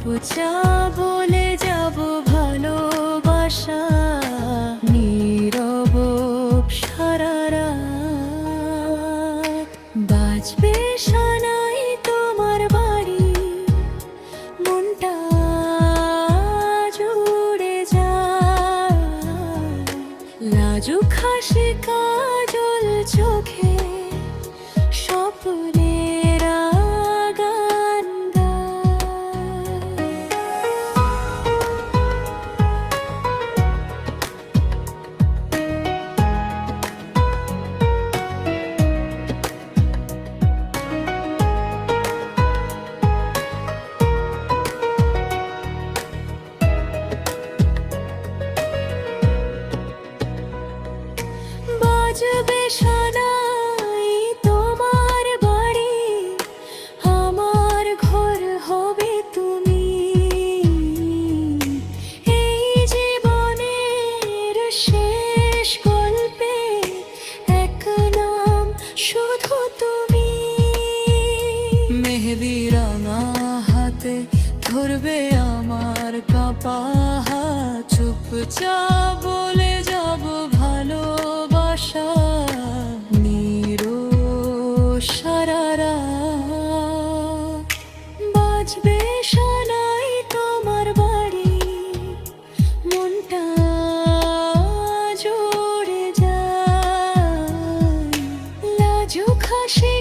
চুপচাপ বলে যাব ভালোবাসা, নীরব সারা রাত। বাজবে সানাই তোমার বাড়ি, মনটা জুড়ে যায়। লাজুক হাসি কাজল চোখে স্বপ্নেরা গান গায়। বাজবে সানাই তোমার বাড়ি, আমার ঘর হবে তুমি। এই জীবনের শেষ গল্পে এক নাম শুধু তুমি। মেহেদি রাঙা হাতে ধরবে আমার কাঁপা হাত, চুপচাপ বলে যাব ভালোবাসা, সারা রাত। বাজবে সানাই তোমার বাড়ি, মনটা জুড়ে যায়। লাজুক হাসি